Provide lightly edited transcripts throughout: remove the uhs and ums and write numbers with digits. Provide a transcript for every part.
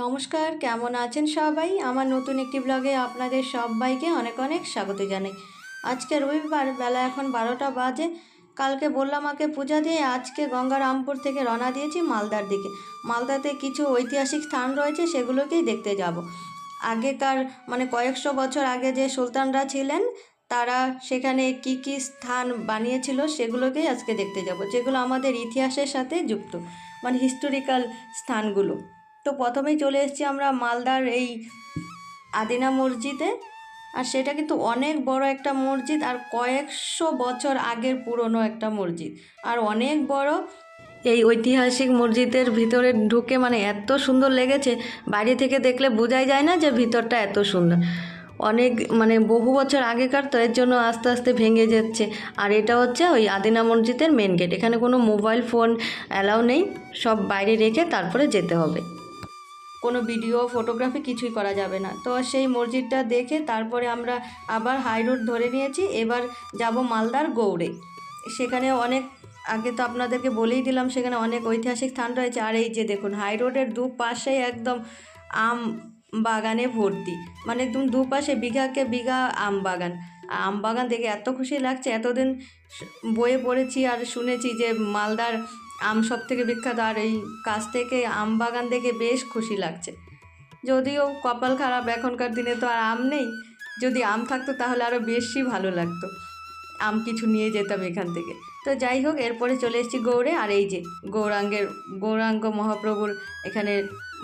নমস্কার, কেমন আছেন সবাই? আমার নতুন একটি ব্লগে আপনাদের সবাইকে অনেক অনেক স্বাগত জানাই। আজকে রবিবার, বেলা এখন 12টা বাজে। কালকে বললাম মাকে পূজা দিয়ে আজকে গঙ্গারামপুর থেকে রওনা দিয়েছি মালদার দিকে। মালদাতে কিছু ঐতিহাসিক স্থান রয়েছে, সেগুলোকেই দেখতে যাব। আগেকার কয়েকশো বছর আগে যে সুলতানরা ছিলেন, তারা সেখানে কি কি স্থান বানিয়েছিল সেগুলোকেই আজকে দেখতে যাব, যেগুলো আমাদের ইতিহাসের সাথে যুক্ত, হিস্টোরিক্যাল স্থানগুলো। তো প্রথমেই চলে এসেছি আমরা মালদার এই আদিনা মসজিদে। আর সেটা কিন্তু অনেক বড় একটা মসজিদ, আর কয়েকশো বছর আগের পুরনো একটা মসজিদ, আর অনেক বড়। এই ঐতিহাসিক মসজিদের ভিতরে ঢুকে এত সুন্দর লেগেছে, বাইরে থেকে দেখলে বোঝাই যায় না যে ভিতরটা এত সুন্দর। অনেক বহু বছর আগেকার, তো এর জন্য আস্তে আস্তে ভেঙে যাচ্ছে। আর এটা হচ্ছে ওই আদিনা মসজিদের মেন গেট। এখানে কোনো মোবাইল ফোন অ্যালাউ নেই, সব বাইরে রেখে তারপরে যেতে হবে। কোনো ভিডিও ফটোগ্রাফি কিছুই করা যাবে না। তো সেই মসজিদটা দেখে তারপরে আমরা আবার হাই রোড ধরে নিয়েছি। এবার যাব মালদার গৌড়ে। সেখানে অনেক, আগে তো আপনাদেরকে বলেই দিলাম, সেখানে অনেক ঐতিহাসিক স্থান রয়েছে। আর এই যে দেখুন, হাই রোডের দুপাশেই একদম আম বাগানে ভর্তি, একদম দুপাশে বিঘাকে বিঘা আম বাগান। আম বাগান দেখে এত খুশি লাগছে। এতদিন বইয়ে পড়েছি আর শুনেছি যে মালদার আম সব থেকে বিখ্যাত, আর এই কাছ থেকে আম বাগান দেখে বেশ খুশি লাগছে। যদিও কপাল খারাপ, এখনকার দিনে তো আর আম নেই। যদি আম থাকতো তাহলে আরও বেশি ভালো লাগতো, আম কিছু নিয়ে যেতাম এখান থেকে। তো যাই হোক, এরপরে চলে এসেছি গৌড়ে। আর এই যে গৌরাঙ্গ মহাপ্রভুর এখানে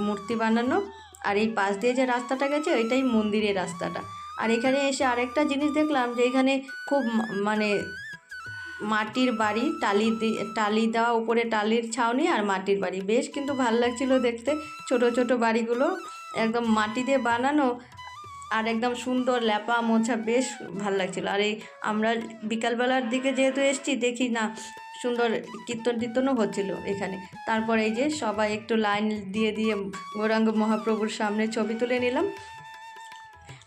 মূর্তি বানানো। আর এই পাশ দিয়ে যে রাস্তাটা গেছে, ওইটাই মন্দিরের রাস্তাটা। আর এখানে এসে আরেকটা জিনিস দেখলাম, যে এখানে খুব মাটির বাড়ি, টালি দেওয়া, উপরে টালির ছাউনি আর মাটির বাড়ি, বেশ কিন্তু ভালো লাগছিল দেখতে। ছোট ছোট বাড়িগুলো একদম মাটি দিয়ে বানানো, আর একদম সুন্দর ল্যাপা মোছা, বেশ ভালো লাগছিল। আর এই আমরা বিকালবেলার দিকে যেহেতু এসেছি, দেখি না সুন্দর কীর্তনও হচ্ছিল এখানে। তারপরে এই যে সবাই একটু লাইন দিয়ে দিয়ে গৌরাঙ্গ মহাপ্রভুর সামনে ছবি তুলে নিলাম।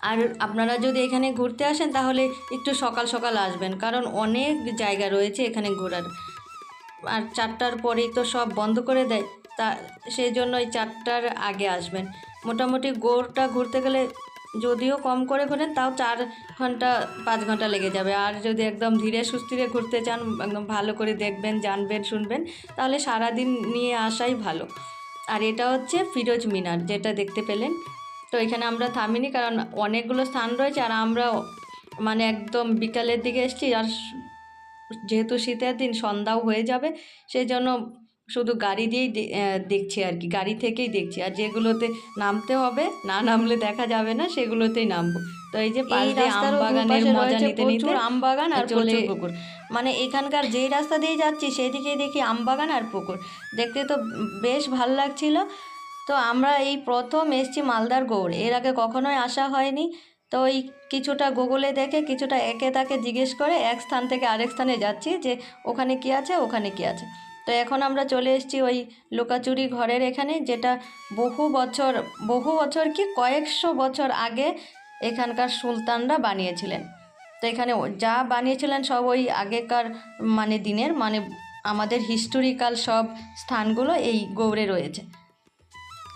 আর আপনারা যদি এখানে ঘুরতে আসেন তাহলে একটু সকাল সকাল আসবেন, কারণ অনেক জায়গা রয়েছে এখানে ঘোরার। আর 4টার পরেই তো সব বন্ধ করে দেয়, তা সেই জন্য ওই 4টার আগে আসবেন। মোটামুটি গৌড়টা ঘুরতে গেলে যদিও কম করে ঘোরেন, তাও 4 ঘন্টা 5 ঘন্টা লেগে যাবে। আর যদি একদম ধীরে সুস্থিরে ঘুরতে চান, একদম ভালো করে দেখবেন, জানবেন, শুনবেন, তাহলে সারাদিন নিয়ে আসাই ভালো। আর এটা হচ্ছে ফিরোজ মিনার, যেটা দেখতে পেলেন। তো এখানে আমরা থামিনি, কারণ অনেকগুলো স্থান রয়েছে। আর আমরা একদম বিকালের দিকে এসেছি, আর যেহেতু শীতের দিন সন্ধ্যাও হয়ে যাবে, সেই জন্য শুধু গাড়ি দিয়েই দেখছি আর কি, গাড়ি থেকেই দেখছি। আর যেগুলোতে নামতে হবে, না নামলে দেখা যাবে না, সেগুলোতেই নামবো। তো এই যে পাশ দিয়ে আম বাগানের মজা নিতে নিতে আম বাগান আর প্রচুর পুকুর, এখানকার যেই রাস্তা দিয়ে যাচ্ছি সেই দিকেই দেখি আম বাগান আর পুকুর। দেখতে তো বেশ ভালো লাগছিল। তো আমরা এই প্রথম এসেছি মালদার গৌড়, এর আগে কখনোই আসা হয়নি। তো ওই কিছুটা গুগলে দেখে, কিছুটা একে তাকে জিজ্ঞেস করে এক স্থান থেকে আরেক স্থানে যাচ্ছি, যে ওখানে কি আছে, ওখানে কি আছে। তো এখন আমরা চলে এসেছি ওই লুকাচুরি ঘরের এখানে, যেটা বহু বছর কি কয়েকশো বছর আগে এখানকার সুলতানরা বানিয়েছিলেন। তো এখানে যা বানিয়েছিলেন সব ওই আগেকার দিনের, আমাদের হিস্টোরিক্যাল সব স্থানগুলো এই গৌড়ে রয়েছে।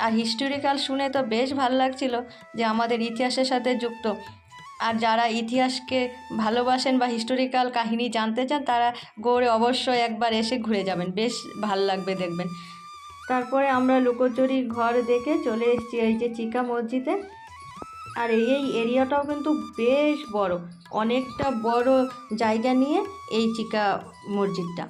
আর হিস্টোরিক্যাল শুনে তো বেশ ভালো লাগছিল, যে আমাদের ইতিহাসের সাথে যুক্ত। আর যারা ইতিহাসকে ভালোবাসেন বা হিস্টোরিক্যাল কাহিনী জানতে চান, তারা গৌড়ে অবশ্যই একবার এসে ঘুরে যাবেন, বেশ ভালো লাগবে দেখবেন। তারপরে আমরা লুকোচুরি ঘর দেখে চলে এসেছি এই যে চিকা মসজিদে। আর এই এরিয়াটাও কিন্তু বেশ বড়, অনেকটা বড় জায়গা নিয়ে এই চিকা মসজিদটা।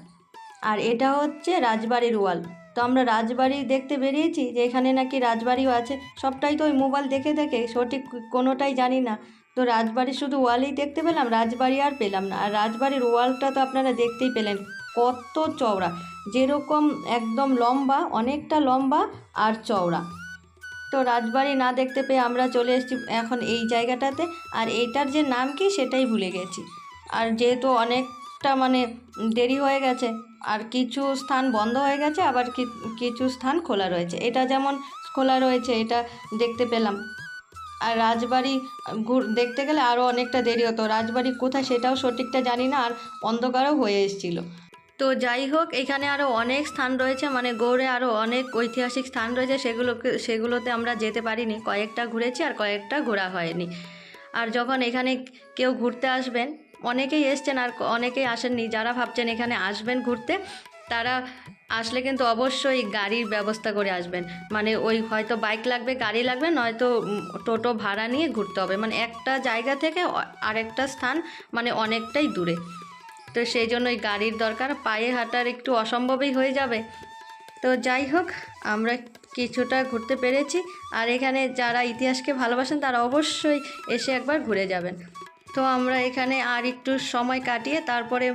আর এটা হচ্ছে রাজবাড়ির ওয়াল। তো আমরা রাজবাড়ি দেখতে বেরিয়েছি, যে এখানে নাকি রাজবাড়িও আছে। সবটাই তো ওই মোবাইল দেখে দেখে সঠিক কোনোটাই জানি না। তো রাজবাড়ি শুধু ওয়ালই দেখতে পেলাম, রাজবাড়ি আর পেলাম না। আর রাজবাড়ির ওয়ালটা তো আপনারা দেখতেই পেলেন কত চওড়া, যেরকম একদম লম্বা, অনেকটা লম্বা আর চওড়া। তো রাজবাড়ি না দেখতে পেয়ে আমরা চলে এসেছি এখন এই জায়গাটাতে। আর এইটার যে নাম কি সেটাই ভুলে গেছি। আর যেহেতু অনেকটা দেরি হয়ে গেছে, আর কিছু স্থান বন্ধ হয়ে গেছে, আবার কিছু স্থান খোলা রয়েছে। এটা যেমন খোলা রয়েছে, এটা দেখতে পেলাম। আর রাজবাড়ি দেখতে গেলে আরও অনেকটা দেরি হতো। রাজবাড়ি কোথায় সেটাও সঠিকটা জানি না, আর অন্ধকারও হয়ে এসেছিল। তো যাই হোক, এখানে আরও অনেক স্থান রয়েছে, মানে গৌড়ে আরও অনেক ঐতিহাসিক স্থান রয়েছে, সেগুলোতে আমরা যেতে পারিনি। কয়েকটা ঘুরেছি আর কয়েকটা ঘোরা হয়নি। আর যখন এখানে কেউ ঘুরতে আসবেন, অনেকেই এসছেন আর অনেকেই আসেননি, যারা ভাবছেন এখানে আসবেন ঘুরতে, তারা আসলে কিন্তু অবশ্যই গাড়ির ব্যবস্থা করে আসবেন। মানে ওই হয়তো বাইক লাগবে, গাড়ি লাগবে, নয়তো টোটো ভাড়া নিয়ে ঘুরতে হবে। মানে একটা জায়গা থেকে আরেকটা স্থান মানে অনেকটাই দূরে, তো সেই জন্য ওই গাড়ির দরকার, পায়ে হাঁটার একটু অসম্ভবই হয়ে যাবে। তো যাই হোক, আমরা কিছুটা ঘুরতে পেরেছি। আর এখানে যারা ইতিহাসকে ভালোবাসেন তারা অবশ্যই এসে একবার ঘুরে যাবেন। তো আমরা এখানে আর একটু সময় কাটিয়ে তারপরে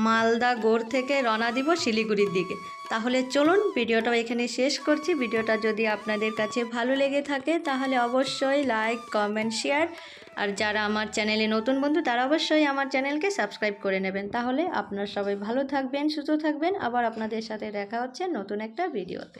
মালদা গৌড় থেকে রওনা দিব শিলিগুড়ির দিকে। তাহলে চলুন, ভিডিওটা এখানে শেষ করছি। ভিডিওটা যদি আপনাদের কাছে ভালো লেগে থাকে তাহলে অবশ্যই লাইক, কমেন্ট, শেয়ার। আর যারা আমার চ্যানেলে নতুন বন্ধু তারা অবশ্যই আমার চ্যানেলকে সাবস্ক্রাইব করে নেবেন। তাহলে আপনারা সবাই ভালো থাকবেন, সুস্থ থাকবেন। আবার আপনাদের সাথে দেখা হচ্ছে নতুন একটা ভিডিওতে।